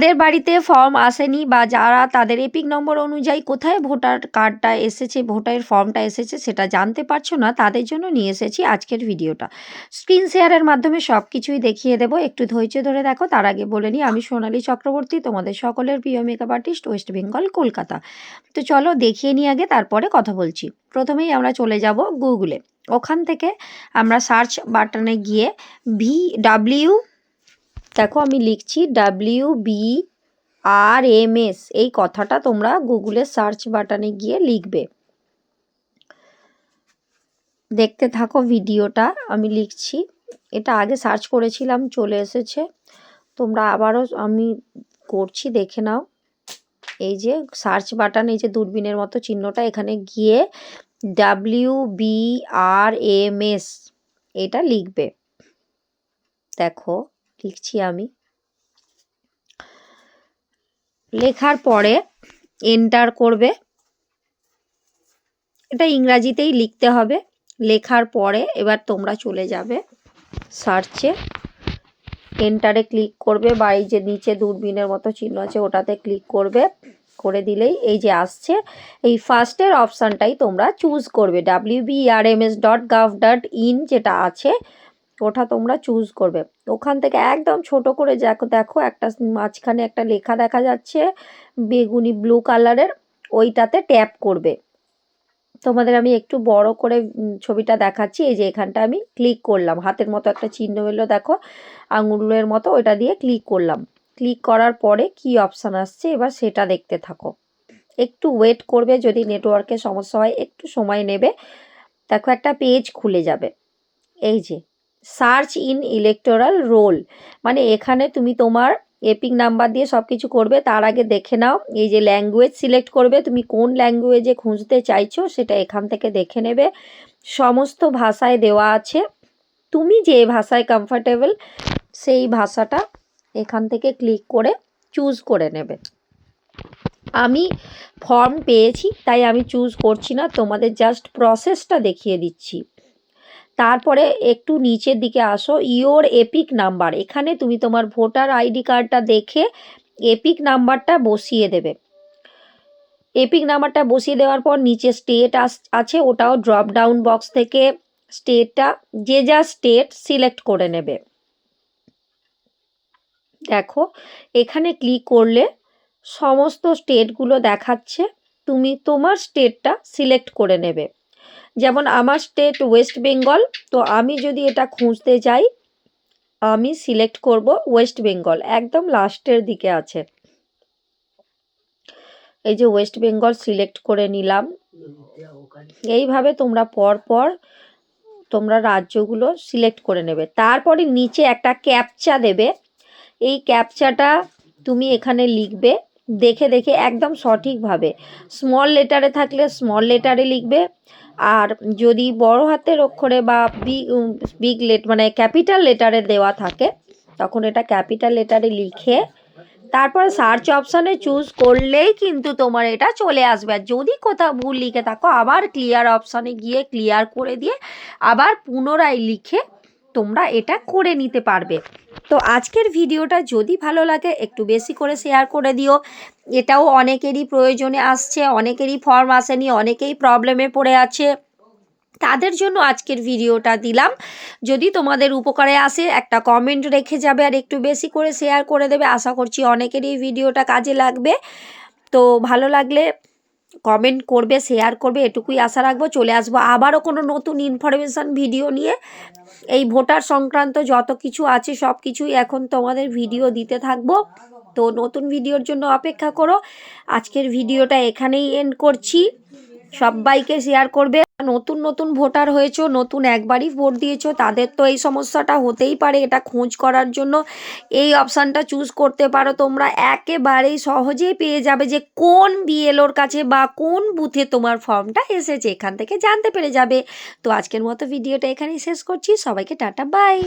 যাদের বাড়িতে ফর্ম আসেনি বা যারা তাদের এপিক নম্বর অনুযায়ী কোথায় ভোটার কার্ডটা এসেছে, ভোটারের ফর্মটা এসেছে সেটা জানতে পারছো না, তাদের জন্য নিয়ে এসেছি আজকের ভিডিওটা। স্ক্রিন শেয়ারের মাধ্যমে সব কিছুই দেখিয়ে দেবো, একটু ধৈর্য ধরে দেখো। তার আগে বলে নিই, আমি সোনালী চক্রবর্তী, তোমাদের সকলের প্রিয় makeup artist, West Bengal, Kolkata. তো চলো দেখিয়ে নিই আগে, তারপরে কথা বলছি। প্রথমেই আমরা চলে যাব গুগলে। ওখান থেকে আমরা সার্চ বাটনে গিয়ে দেখো আমি লিখছি WBRMS, এই কথাটা তোমরা গুগলের সার্চ বাটনে গিয়ে লিখবে। দেখতে থাকো ভিডিওটা, আমি লিখছি। এটা আগে সার্চ করেছিলাম, চলে এসেছে। তোমরা আবারও আমি করছি, দেখে নাও। এই যে সার্চ বাটন, এই যে দূরবীনের মতো চিহ্নটা, এখানে গিয়ে WBRMS এটা লিখবে। দেখো লিখছি আমি। লেখার পরে এন্টার করবে। এটা ইংরাজিতেই লিখতে হবে। লেখার পরে এবার তোমরা চলে যাবে সার্চে, এন্টারে ক্লিক করবে, বা এই যে নিচে দূরবীনের মতো চিহ্ন আছে ওটাতে ক্লিক করবে। করে দিলেই এই যে আসছে, এই ফার্স্টের অপশানটাই তোমরা চুজ করবে। wbrms.gov.in যেটা আছে ওটা তোমরা চুজ করবে। ওখান থেকে একদম ছোট করে দেখো একটা মাঝখানে একটা লেখা দেখা যাচ্ছে বেগুনি ব্লু কালারের, ওইটাতে ট্যাপ করবে। তোমাদের আমি একটু বড় করে ছবিটা দেখাচ্ছি। এই যে এখানটা আমি ক্লিক করলাম, হাতের মতো একটা চিহ্ন এলো দেখো, আঙুলের মতো, ওইটা দিয়ে ক্লিক করলাম। ক্লিক করার পরে কি অপশান আসছে এবার সেটা দেখতে থাকো। একটু ওয়েট করবে, যদি নেটওয়ার্কের সমস্যা হয় একটু সময় নেবে। দেখো একটা পেজ খুলে যাবে। এই যে সার্চ ইন ইলেকটোরাল রোল, মানে এখানে তুমি তোমার এপিক নাম্বার দিয়ে সব কিছু করবে। তার আগে দেখে নাও, এই যে ল্যাঙ্গুয়েজ সিলেক্ট করবে, তুমি কোন ল্যাঙ্গুয়েজে খুঁজতে চাইছো সেটা এখান থেকে দেখে নেবে। সমস্ত ভাষায় দেওয়া আছে, তুমি যে ভাষায় কমফর্টেবল সেই ভাষাটা এখান থেকে ক্লিক করে চুজ করে নেবে। আমি ফর্ম পেয়েছি তাই আমি চুজ করছি না, তোমাদের জাস্ট প্রসেসটা দেখিয়ে দিচ্ছি। তারপরে একটু নিচের দিকে আসো, ইওর এপিক নাম্বার, এখানে তুমি তোমার ভোটার আইডি কার্ডটা দেখে এপিক নাম্বারটা বসিয়ে দেবে। এপিক নাম্বারটা বসিয়ে দেওয়ার পর নিচে স্টেট আছে, ওটাও ড্রপ ডাউন বক্স থেকে স্টেটটা যে যা স্টেট সিলেক্ট করে নেবে। দেখো এখানে ক্লিক করলে সমস্ত স্টেটগুলো দেখাচ্ছে, তুমি তোমার স্টেটটা সিলেক্ট করে নেবে। যেমন আমার স্টেট ওয়েস্ট বেঙ্গল, তো আমি যদি এটা খুঁজতে যাই আমি সিলেক্ট করব ওয়েস্ট বেঙ্গল, একদম লাস্টের দিকে আছে। এই যে ওয়েস্ট বেঙ্গল সিলেক্ট করে নিলাম। এইভাবে তোমরা পর তোমরা রাজ্যগুলো সিলেক্ট করে নেবে। তারপরে নিচে একটা ক্যাপচা দেবে, এই ক্যাপচাটা তুমি এখানে লিখবে দেখে দেখে একদম সঠিকভাবে। স্মল লেটারে থাকলে স্মল লেটারে লিখবে, আর যদি বড় হাতের অক্ষরে বা বিগ মানে ক্যাপিটাল লেটারে দেওয়া থাকে তখন এটা ক্যাপিটাল লেটারে লিখে তারপরে সার্চ অপশানে চুজ করলেই কিন্তু তোমার এটা চলে আসবে। আর যদি কোথাও ভুল লিখে থাকো আবার ক্লিয়ার অপশানে গিয়ে ক্লিয়ার করে দিয়ে আবার পুনরায় লিখে তোমরা এটা করে নিতে পারবে। তো আজকের ভিডিওটা যদি ভালো লাগে একটু বেশি করে শেয়ার করে দিও। এটাও অনেকেরই প্রয়োজনে আসছে, অনেকেরই ফর্ম আসেনি, অনেকেই প্রবলেমে পড়ে আছে, তাদের জন্য আজকের ভিডিওটা দিলাম। যদি তোমাদের উপকারে আসে একটা কমেন্ট রেখে যাবে আর একটু বেশি করে শেয়ার করে দেবে। আশা করছি অনেকেরই ভিডিওটা কাজে লাগবে। তো ভালো লাগলে কমেন্ট করবে, শেয়ার করবে, এটুকুই আশা রাখবো। চলে আসবো আবারও কোনো নতুন ইনফরমেশান ভিডিও নিয়ে। এই ভোটার সংক্রান্ত যত কিছু আছে সব কিছুই এখন তোমাদের ভিডিও দিতে থাকবো। তো নতুন ভিডিওর জন্য অপেক্ষা করো। আজকের ভিডিওটা এখানেই এন্ড করছি। সবাইকে শেয়ার করবে। নতুন ভোটার হয়েছো, নতুন একবারই ভোট দিয়েছো, তাদের তো এই সমস্যাটা হতেই পারে। এটা খোঁজ করার জন্য এই অপশানটা চুজ করতে পারো। তোমরা একেবারেই সহজেই পেয়ে যাবে যে কোন বিএলওর কাছে বা কোন বুথে তোমার ফর্মটা এসেছে, এখান থেকে জানতে পেরে যাবে। তো আজকের মতো ভিডিওটা এখানেই শেষ করছি। সবাইকে টাটা, বাই।